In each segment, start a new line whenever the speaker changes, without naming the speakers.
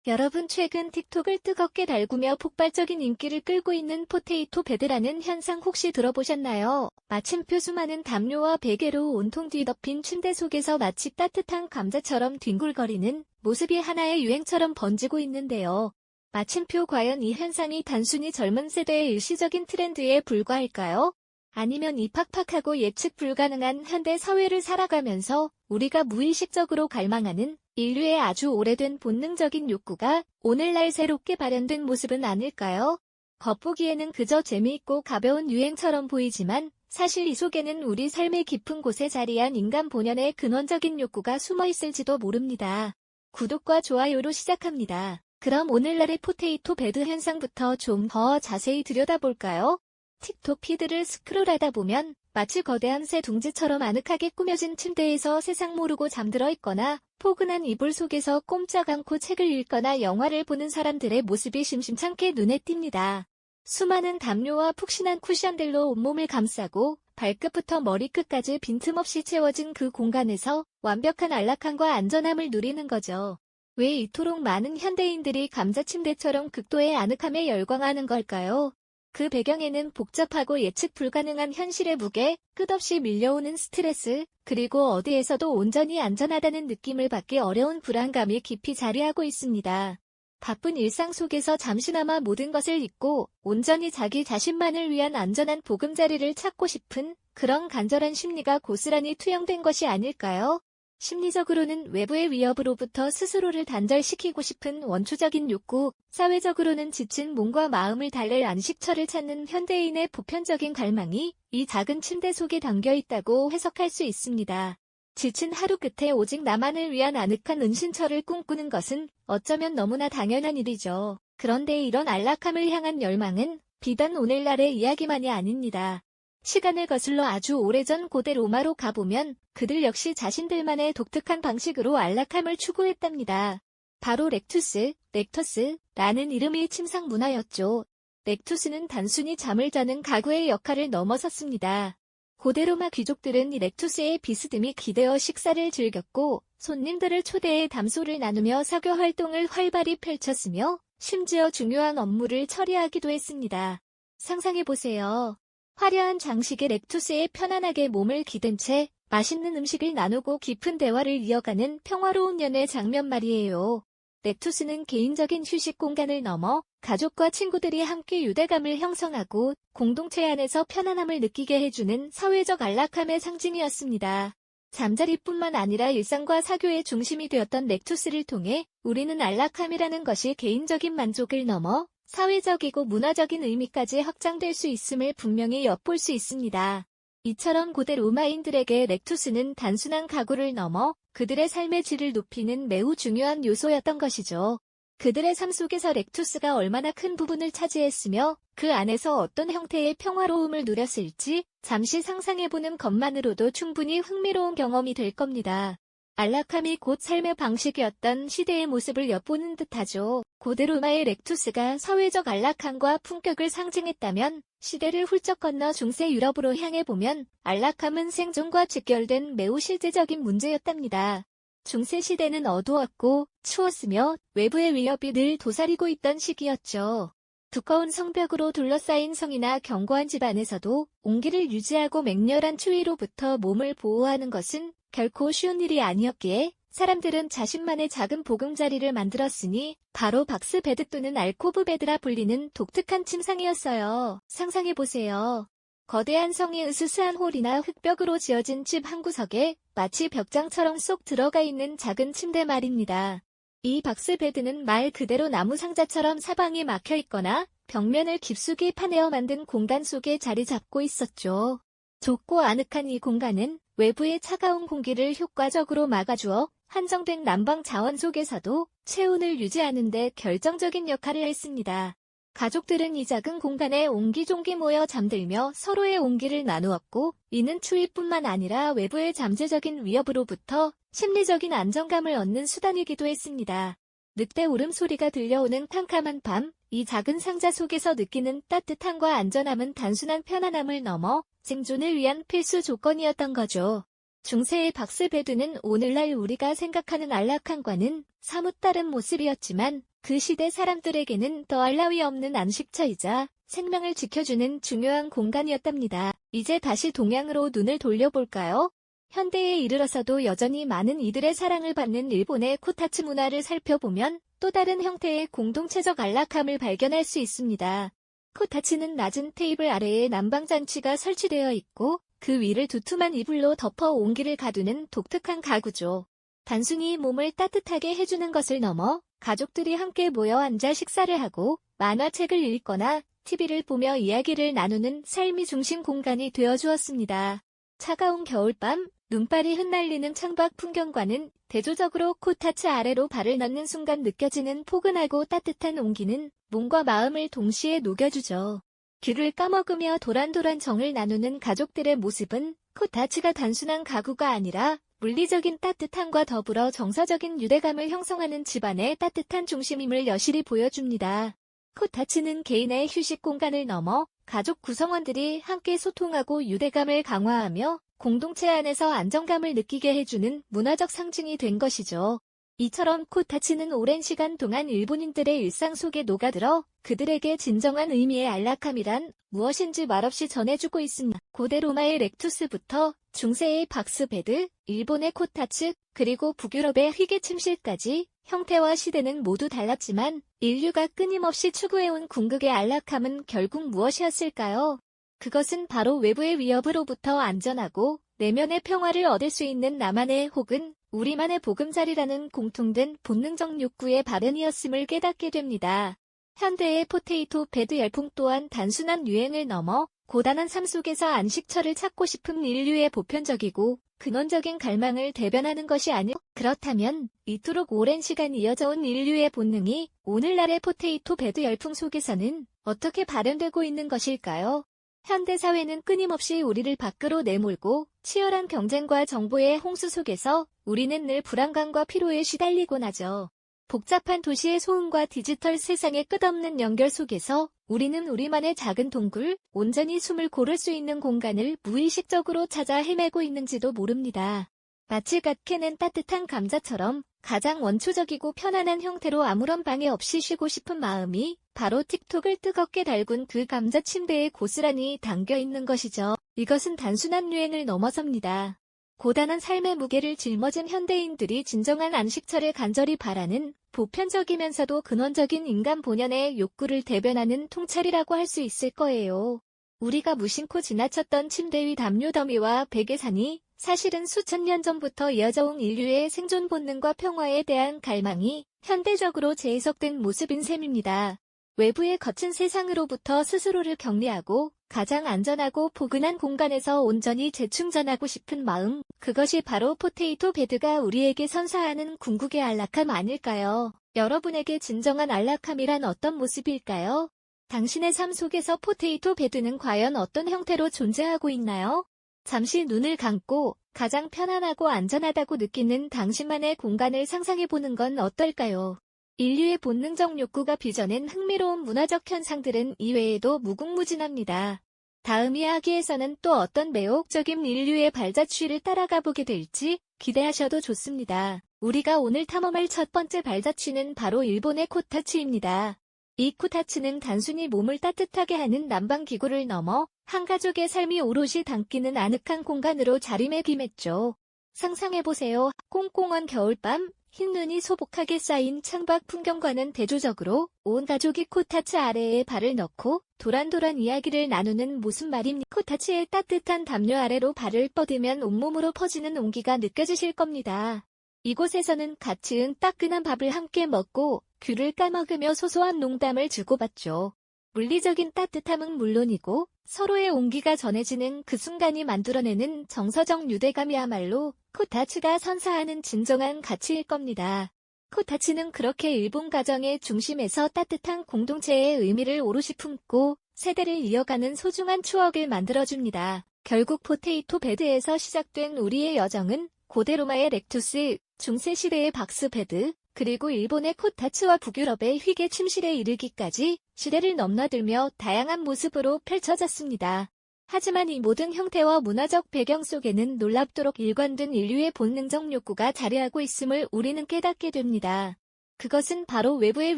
여러분 최근 틱톡을 뜨겁게 달구며 폭발적인 인기를 끌고 있는 포테이토 베드라는 현상 혹시 들어보셨나요? 마침표 수많은 담요와 베개로 온통 뒤덮인 침대 속에서 마치 따뜻한 감자처럼 뒹굴거리는 모습이 하나의 유행처럼 번지고 있는데요. 마침표 과연 이 현상이 단순히 젊은 세대의 일시적인 트렌드에 불과할까요? 아니면 이 팍팍하고 예측 불가능한 현대 사회를 살아가면서 우리가 무의식적으로 갈망하는 인류의 아주 오래된 본능적인 욕구가 오늘날 새롭게 발현된 모습은 아닐까요? 겉보기에는 그저 재미있고 가벼운 유행처럼 보이지만 사실 이 속에는 우리 삶의 깊은 곳에 자리한 인간 본연의 근원적인 욕구가 숨어 있을지도 모릅니다. 구독과 좋아요로 시작합니다. 그럼 오늘날의 포테이토 베드 현상부터 좀 더 자세히 들여다볼까요? 틱톡 피드를 스크롤하다 보면 마치 거대한 새 둥지처럼 아늑하게 꾸며진 침대에서 세상 모르고 잠들어 있거나 포근한 이불 속에서 꼼짝 않고 책을 읽거나 영화를 보는 사람들의 모습이 심심찮게 눈에 띕니다. 수많은 담요와 푹신한 쿠션들로 온몸을 감싸고 발끝부터 머리끝까지 빈틈없이 채워진 그 공간에서 완벽한 안락함과 안전함을 누리는 거죠. 왜 이토록 많은 현대인들이 감자침대처럼 극도의 아늑함에 열광하는 걸까요? 그 배경에는 복잡하고 예측 불가능한 현실의 무게, 끝없이 밀려오는 스트레스, 그리고 어디에서도 온전히 안전하다는 느낌을 받기 어려운 불안감이 깊이 자리하고 있습니다. 바쁜 일상 속에서 잠시나마 모든 것을 잊고 온전히 자기 자신만을 위한 안전한 보금자리를 찾고 싶은 그런 간절한 심리가 고스란히 투영된 것이 아닐까요? 심리적으로는 외부의 위협으로부터 스스로를 단절시키고 싶은 원초적인 욕구, 사회적으로는 지친 몸과 마음을 달랠 안식처를 찾는 현대인의 보편적인 갈망이 이 작은 침대 속에 담겨 있다고 해석할 수 있습니다. 지친 하루 끝에 오직 나만을 위한 아늑한 은신처를 꿈꾸는 것은 어쩌면 너무나 당연한 일이죠. 그런데 이런 안락함을 향한 열망은 비단 오늘날의 이야기만이 아닙니다. 시간을 거슬러 아주 오래전 고대 로마로 가보면 그들 역시 자신들만의 독특한 방식으로 안락함을 추구했답니다. 바로 렉투스라는 이름의 침상 문화였죠. 렉투스는 단순히 잠을 자는 가구의 역할을 넘어섰습니다. 고대 로마 귀족들은 이 렉투스의 비스듬히 기대어 식사를 즐겼고 손님들을 초대해 담소를 나누며 사교 활동을 활발히 펼쳤으며 심지어 중요한 업무를 처리하기도 했습니다. 상상해보세요. 화려한 장식의 렉투스에 편안하게 몸을 기댄 채 맛있는 음식을 나누고 깊은 대화를 이어가는 평화로운 연애 장면 말이에요. 렉투스는 개인적인 휴식 공간을 넘어 가족과 친구들이 함께 유대감을 형성하고 공동체 안에서 편안함을 느끼게 해주는 사회적 안락함의 상징이었습니다. 잠자리뿐만 아니라 일상과 사교의 중심이 되었던 렉투스를 통해 우리는 안락함이라는 것이 개인적인 만족을 넘어 사회적이고 문화적인 의미까지 확장될 수 있음을 분명히 엿볼 수 있습니다. 이처럼 고대 로마인들에게 렉투스는 단순한 가구를 넘어 그들의 삶의 질을 높이는 매우 중요한 요소였던 것이죠. 그들의 삶 속에서 렉투스가 얼마나 큰 부분을 차지했으며 그 안에서 어떤 형태의 평화로움을 누렸을지 잠시 상상해보는 것만으로도 충분히 흥미로운 경험이 될 겁니다. 안락함이 곧 삶의 방식이었던 시대의 모습을 엿보는 듯하죠. 고대 로마의 렉투스가 사회적 안락함과 품격을 상징했다면 시대를 훌쩍 건너 중세 유럽으로 향해 보면 안락함은 생존과 직결된 매우 실제적인 문제였답니다. 중세 시대는 어두웠고 추웠으며 외부의 위협이 늘 도사리고 있던 시기였죠. 두꺼운 성벽으로 둘러싸인 성이나 견고한 집 안에서도 온기를 유지하고 맹렬한 추위로부터 몸을 보호하는 것은 결코 쉬운 일이 아니었기에 사람들은 자신만의 작은 보금자리를 만들었으니 바로 박스 베드 또는 알코브 베드라 불리는 독특한 침상이었어요. 상상해보세요. 거대한 성의 으스스한 홀이나 흙벽으로 지어진 집 한 구석에 마치 벽장처럼 쏙 들어가 있는 작은 침대 말입니다. 이 박스 베드는 말 그대로 나무 상자처럼 사방이 막혀 있거나 벽면을 깊숙이 파내어 만든 공간 속에 자리 잡고 있었죠. 좁고 아늑한 이 공간은 외부의 차가운 공기를 효과적으로 막아주어 한정된 난방 자원 속에서도 체온을 유지하는 데 결정적인 역할을 했습니다. 가족들은 이 작은 공간에 옹기종기 모여 잠들며 서로의 온기를 나누었고 이는 추위뿐만 아니라 외부의 잠재적인 위협으로부터 심리적인 안정감을 얻는 수단이기도 했습니다. 늑대 울음소리가 들려오는 캄캄한 밤, 이 작은 상자 속에서 느끼는 따뜻함과 안전함은 단순한 편안함을 넘어 생존을 위한 필수 조건이었던 거죠. 중세의 박스 베드는 오늘날 우리가 생각하는 안락함과는 사뭇 다른 모습이었지만 그 시대 사람들에게는 더할 나위 없는 안식처이자 생명을 지켜주는 중요한 공간이었답니다. 이제 다시 동양으로 눈을 돌려볼까요? 현대에 이르러서도 여전히 많은 이들의 사랑을 받는 일본의 코타츠 문화를 살펴보면 또 다른 형태의 공동체적 안락함을 발견할 수 있습니다. 코타츠는 낮은 테이블 아래에 난방장치가 설치되어 있고 그 위를 두툼한 이불로 덮어 온기를 가두는 독특한 가구죠. 단순히 몸을 따뜻하게 해주는 것을 넘어 가족들이 함께 모여 앉아 식사를 하고 만화책을 읽거나 TV를 보며 이야기를 나누는 삶이 중심 공간이 되어주었습니다. 차가운 겨울밤, 눈발이 흩날리는 창밖 풍경과는 대조적으로 코타츠 아래로 발을 넣는 순간 느껴지는 포근하고 따뜻한 온기는 몸과 마음을 동시에 녹여주죠. 귤을 까먹으며 도란도란 정을 나누는 가족들의 모습은 코타츠가 단순한 가구가 아니라 물리적인 따뜻함과 더불어 정서적인 유대감을 형성하는 집안의 따뜻한 중심임을 여실히 보여줍니다. 코타츠는 개인의 휴식 공간을 넘어 가족 구성원들이 함께 소통하고 유대감을 강화하며 공동체 안에서 안정감을 느끼게 해주는 문화적 상징이 된 것이죠. 이처럼 코타츠는 오랜 시간 동안 일본인들의 일상 속에 녹아들어 그들에게 진정한 의미의 안락함이란 무엇인지 말없이 전해주고 있습니다. 고대 로마의 렉투스부터 중세의 박스베드, 일본의 코타츠, 그리고 북유럽의 휘게침실까지 형태와 시대는 모두 달랐지만 인류가 끊임없이 추구해온 궁극의 안락함은 결국 무엇이었을까요? 그것은 바로 외부의 위협으로부터 안전하고 내면의 평화를 얻을 수 있는 나만의 혹은 우리만의 보금자리라는 공통된 본능적 욕구의 발현이었음을 깨닫게 됩니다. 현대의 포테이토 베드 열풍 또한 단순한 유행을 넘어 고단한 삶 속에서 안식처를 찾고 싶은 인류의 보편적이고 근원적인 갈망을 대변하는 것이 아닐까요? 그렇다면 이토록 오랜 시간 이어져온 인류의 본능이 오늘날의 포테이토 베드 열풍 속에서는 어떻게 발현되고 있는 것일까요? 현대사회는 끊임없이 우리를 밖으로 내몰고 치열한 경쟁과 정보의 홍수 속에서 우리는 늘 불안감과 피로에 시달리곤 하죠. 복잡한 도시의 소음과 디지털 세상의 끝없는 연결 속에서 우리는 우리만의 작은 동굴, 온전히 숨을 고를 수 있는 공간을 무의식적으로 찾아 헤매고 있는지도 모릅니다. 마치 갓 캐낸 따뜻한 감자처럼 가장 원초적이고 편안한 형태로 아무런 방해 없이 쉬고 싶은 마음이 바로 틱톡을 뜨겁게 달군 그 감자 침대에 고스란히 담겨 있는 것이죠. 이것은 단순한 유행을 넘어섭니다. 고단한 삶의 무게를 짊어진 현대인들이 진정한 안식처를 간절히 바라는 보편적이면서도 근원적인 인간 본연의 욕구를 대변하는 통찰이라고 할 수 있을 거예요. 우리가 무심코 지나쳤던 침대 위 담요 더미와 베개산이 사실은 수천 년 전부터 이어져온 인류의 생존 본능과 평화에 대한 갈망이 현대적으로 재해석된 모습인 셈입니다. 외부의 거친 세상으로부터 스스로를 격리하고 가장 안전하고 포근한 공간에서 온전히 재충전하고 싶은 마음, 그것이 바로 포테이토 베드가 우리에게 선사하는 궁극의 안락함 아닐까요? 여러분에게 진정한 안락함이란 어떤 모습일까요? 당신의 삶 속에서 포테이토 베드는 과연 어떤 형태로 존재하고 있나요? 잠시 눈을 감고 가장 편안하고 안전하다고 느끼는 당신만의 공간을 상상해보는 건 어떨까요? 인류의 본능적 욕구가 빚어낸 흥미로운 문화적 현상들은 이외에도 무궁무진합니다. 다음 이야기에서는 또 어떤 매혹적인 인류의 발자취를 따라가 보게 될지 기대하셔도 좋습니다. 우리가 오늘 탐험할 첫 번째 발자취는 바로 일본의 코타츠입니다. 이 코타츠는 단순히 몸을 따뜻하게 하는 난방기구를 넘어 한 가족의 삶이 오롯이 담기는 아늑한 공간으로 자리매김했죠. 상상해보세요. 꽁꽁한 겨울밤, 흰 눈이 소복하게 쌓인 창밖 풍경과는 대조적으로 온 가족이 코타츠 아래에 발을 넣고 도란도란 이야기를 나누는 모습 말입니다. 코타츠의 따뜻한 담요 아래로 발을 뻗으면 온몸으로 퍼지는 온기가 느껴지실 겁니다. 이곳에서는 갓 지은 따끈한 밥을 함께 먹고 귤을 까먹으며 소소한 농담을 주고받죠. 물리적인 따뜻함은 물론이고 서로의 온기가 전해지는 그 순간이 만들어내는 정서적 유대감이야말로 코타츠가 선사하는 진정한 가치일 겁니다. 코타츠는 그렇게 일본 가정의 중심에서 따뜻한 공동체의 의미를 오롯이 품고 세대를 이어가는 소중한 추억을 만들어줍니다. 결국 포테이토 베드에서 시작된 우리의 여정은 고대 로마의 렉투스, 중세시대의 박스베드, 그리고 일본의 코타츠와 북유럽의 휘게 침실에 이르기까지 시대를 넘나들며 다양한 모습으로 펼쳐졌습니다. 하지만 이 모든 형태와 문화적 배경 속에는 놀랍도록 일관된 인류의 본능적 욕구가 자리하고 있음을 우리는 깨닫게 됩니다. 그것은 바로 외부의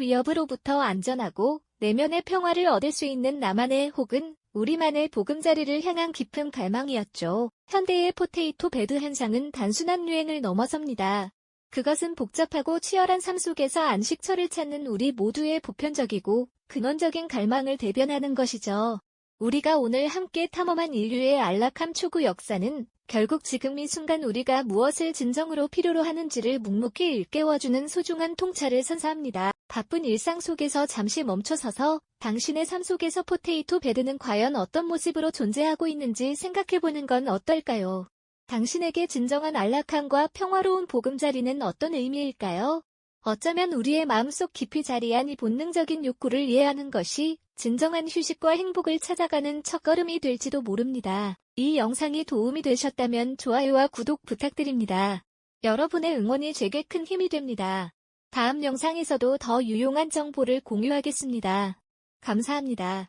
위협으로부터 안전하고 내면의 평화를 얻을 수 있는 나만의 혹은 우리만의 보금자리를 향한 깊은 갈망이었죠. 현대의 포테이토 베드 현상은 단순한 유행을 넘어섭니다. 그것은 복잡하고 치열한 삶 속에서 안식처를 찾는 우리 모두의 보편적이고 근원적인 갈망을 대변하는 것이죠. 우리가 오늘 함께 탐험한 인류의 안락함 초구 역사는 결국 지금 이 순간 우리가 무엇을 진정으로 필요로 하는지를 묵묵히 일깨워주는 소중한 통찰을 선사합니다. 바쁜 일상 속에서 잠시 멈춰서서 당신의 삶 속에서 포테이토 베드는 과연 어떤 모습으로 존재하고 있는지 생각해보는 건 어떨까요? 당신에게 진정한 안락함과 평화로운 보금자리는 어떤 의미일까요? 어쩌면 우리의 마음속 깊이 자리한 이 본능적인 욕구를 이해하는 것이 진정한 휴식과 행복을 찾아가는 첫걸음이 될지도 모릅니다. 이 영상이 도움이 되셨다면 좋아요와 구독 부탁드립니다. 여러분의 응원이 제게 큰 힘이 됩니다. 다음 영상에서도 더 유용한 정보를 공유하겠습니다. 감사합니다.